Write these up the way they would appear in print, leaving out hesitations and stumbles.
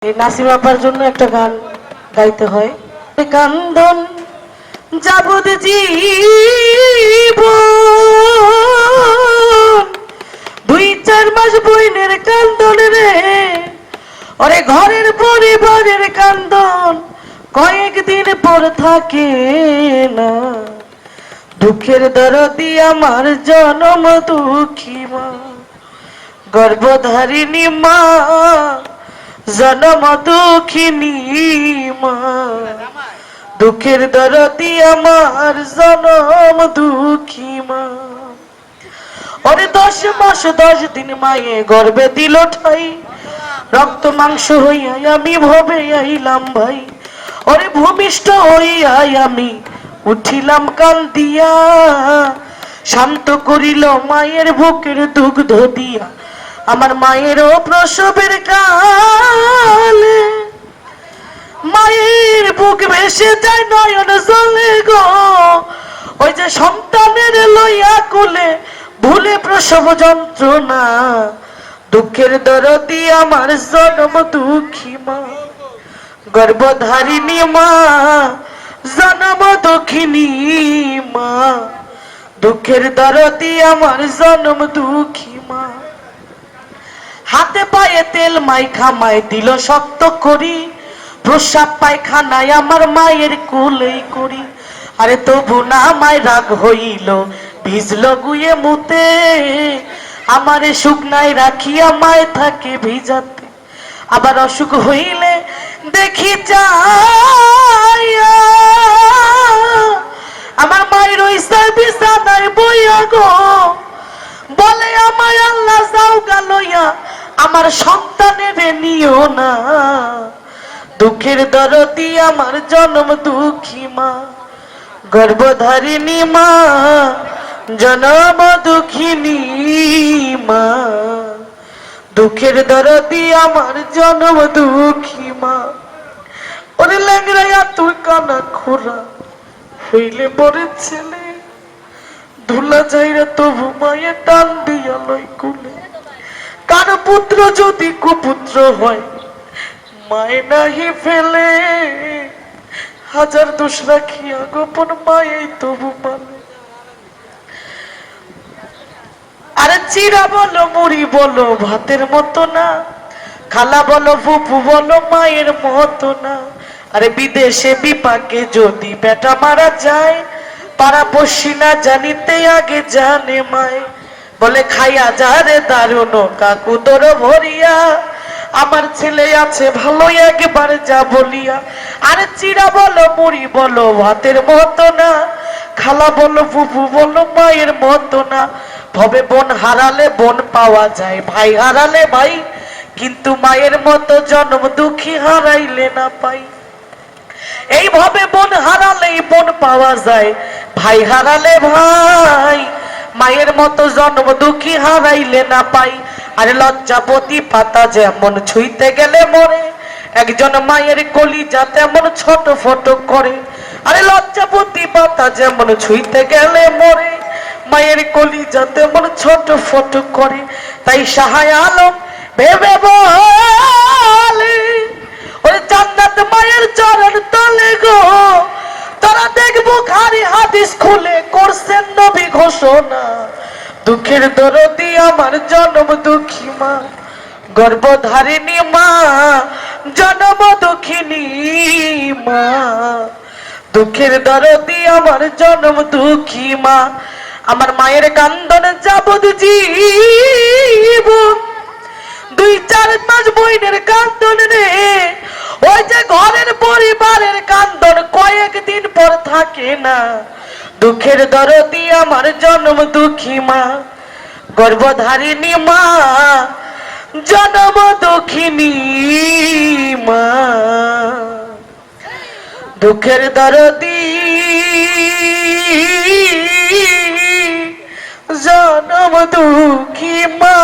নাসিম আপার জন্য একটা গান গাইতে হয়। কান্দন যাবদ জীবন 2-4 মাস বইনের কান্দন রে, ওরে ঘরের পরিবারের কান্দন কয়েকদিন পর থাকে না। দুঃখের দরদি আমার জনম দুঃখী মা, গর্ভধারিণী মা, জনম দুঃখিনী মা। দুঃখের দরদি আমার জনম দুঃখী মা। ওরে 10 মাস 10 দিন মায়ে গর্ভে দিল ঠাই, রক্ত মাংস হইয়া আমি ভবে আইলাম ভাই। ওরে ভূমিষ্ঠ হইয়া আমি উঠিলাম কান্দিয়া, শান্ত করিল মায়ের বুকের দুগ্ধ দিয়া আমার মায়েরও প্রসবের কালে। মায়ের বুক ভেসে যায় নয়ন জলে গো, ওই যে সন্তানের লইয়া কোলে ভুলে প্রসব যন্ত্রণা। দুঃখের দরদি আমার জনম দুঃখী মা, গর্ভধারিণী মা, জনম দুঃখিনী মা। দুঃখের দরদি আমার জনম দুঃখী মা। হাতে পায়ে তেল মাইখা মায় দিল শক্ত করি, প্রস্রাব পায়খানায় আমার মায়ের কোলেই করি। আরে তবু না মায় রাগ হইল, ভিজল গুয়ে মুতে, আমারে শুকনায় রাখিয়া মায় থাকে ভিজাতে। আবার অসুখ হইলে দেখি যাইয়া আমার মায়ের ওই বিছানায় বইয়া গো, বলে আমায় আল্লাহ যাও গা লইয়া আমার সন্তানের নিও না। দুঃখের দরদি আমার জনম দুঃখী মা, গর্ভধারিণী মা, জনম দুঃখিনী মা। দুঃখের দরদি আমার জনম দুঃখী মা। ওরে ল্যাংড়াইয়া তুই কানা খোরা হইলে বরে ছেলে, ধুলা যাইরা তবু মায়ের টান দিয়া লই কুলে। কার পুত্র যদি কুপুত্র হয় মায়ে নাহি ফেলে, হাজার দোষ রাখিয়া গোপন মায়ে তবু পালে। আরে চিরা বলো মুড়ি বলো ভাতের মতো না, খালা বলো ফুপু বলো মায়ের মতো না। আরে বিদেশে বিপাকে যদি বেটা মারা যায়, পাড়া পড়শি না জানিতে আগে জানে মায়। বলে খাইয়া যা রে দারুণ কাকু তোর ভরিয়া, আমার ছেলে আছে ভালো একবার যা বলিয়া। আরে চিরা বলো মুড়ি বলো ভাতের মতো না, খালা বলো ফুপু বলো মায়ের মতো না। ভবে বোন হারালে বোন পাওয়া যায়, ভাই হারালে ভাই, কিন্তু মায়ের মতো জন্ম দুঃখী হারাইলে না পাই। এইভাবে বোন হারালেই বোন পাওয়া যায়, ভাই হারালে ভাই, মায়ের মতো জন্ম দুঃখী হারাইলে না পাই। আরে লজ্জাপতি পাতা যেমন ছুঁইতে গেলে মরে, একজন মায়ের কলিজা তেমন ছোট ফট করে। আরে লজ্জাপতি পাতা যেমন ছুঁইতে গেলে মরে, মায়ের কলিজা তেমন ছোট ফট করে। তাই সাহায় আলম ভেবে বলে, ওরে জান্নাত মায়ের চরণ তলে গো, তারা দেখবো খারি হাদিস খুলে করছেন নবী ঘোষণা। দুঃখের দরদি আমার জনম দুঃখী মা, গর্ভধারিণী মা, জনম দুঃখিনী মা। দুঃখের দরদি আমার জনম দুঃখী মা। আমার মায়ের কান্দন যাবদ জীবন 2-4 মাস বইনের কান্দন রে, ওই যে ঘরের পরিবারের কান্দন কয়েকদিন পর থাকে না। দুঃখের দরদি আমার জনম দুঃখী মা, গর্ভধারিণী মা, জনম দুঃখিনী মা। দুঃখের দরদি জনম দুঃখী মা।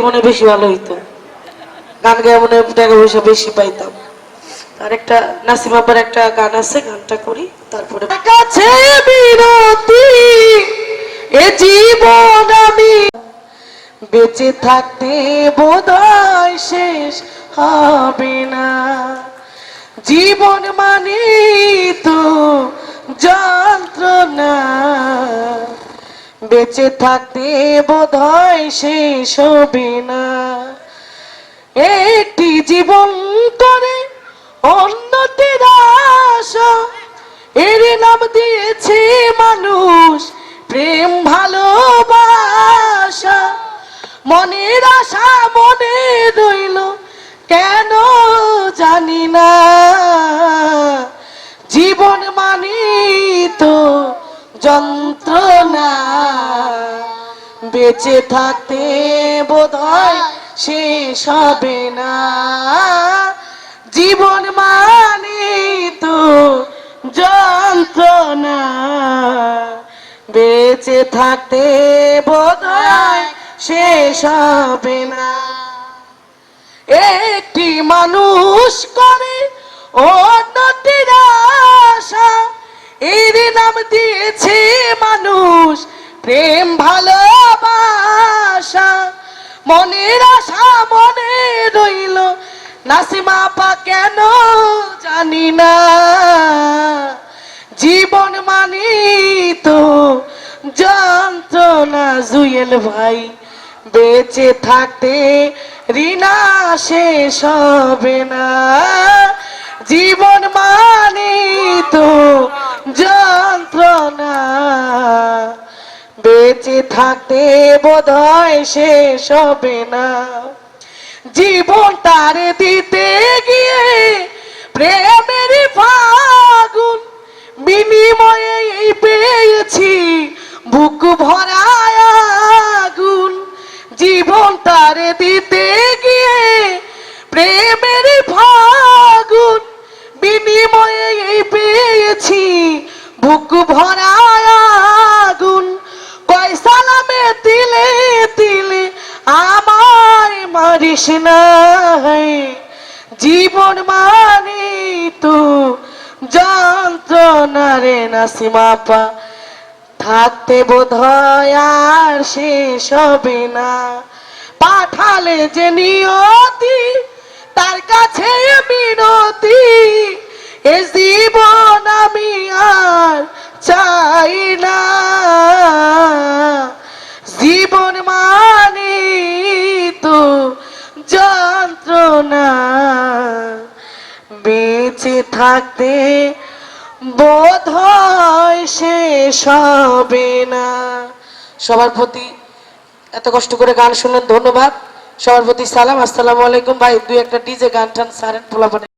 মনে বেশি ভালো হইতো, গান গায়ে মনে টাকা পয়সা বেশি পাইতাম। আর একটা নাসিম আপার একটা গান আছে, গানটা করি তারপরে। কাছে বিরতি এ জীবন আমি বেঁচে থাকতে বোধহয় শেষ হবে না। জীবন মানে তো যন্ত্রণা, বেঁচে থাকতে বোধহয় শেষ হবে না। একটি জীবন করে উন্নতির আশা, এর নাম দিয়েছে মানুষ প্রেম ভালোবাসা। মনের আশা মনে রইল কেন জানি না, জীবন মানে তো যন্ত্রণা, বেঁচে থাকতে বোধহয় শেষ হবে না। জীবন মানে তো যন্ত্রণা, বেঁচে থাকতে বোধহয় শেষ হবে না। একটি মানুষ করে উন্নতির আশা, এর নাম দিয়েছে মানুষ প্রেম ভালোবাসা। মনের আশা মনে রইল নাসিমা আপা কেন জানি না, জীবন মানে তো যন্ত্রণা। জুয়েল ভাই বেঁচে থাকতে ঋণা শেষ হবে না, জীবন মানে তো যন্ত্রণা, বেঁচে থাকতে বোধহয় শেষ হবে না। জীবন তার দিতে গিয়ে প্রেমের ফাগুন, বিনিময়ে এই পেয়েছি বুক ভরা আগুন। জীবন তার দিতে গিয়ে প্রেমের ফাগুন, বিনিময়ে এই পেয়েছি বুক ভরা আগুন। কয় সালামে তিলে তিলে আমায় মারিস না, জীবন মানে তো যন্ত্রণা রে নাসিমা আপা, থাকতে বোধহয় আর শেষ হবে না। পাঠালে যে নিয়তি তার কাছে মিনতি, এ জীবন আমি আর চাই না। জীবন মানে তো যন্ত্রণা, বেঁচে থাকতে বোধহয় শেষ হবে না। সবার প্রতি এত কষ্ট করে গান শুনলেন ধন্যবাদ। সবার প্রতি সালাম, আসসালামু আলাইকুম। ভাই দুই একটা ডিজে গান টান সারেন পোলাপানে।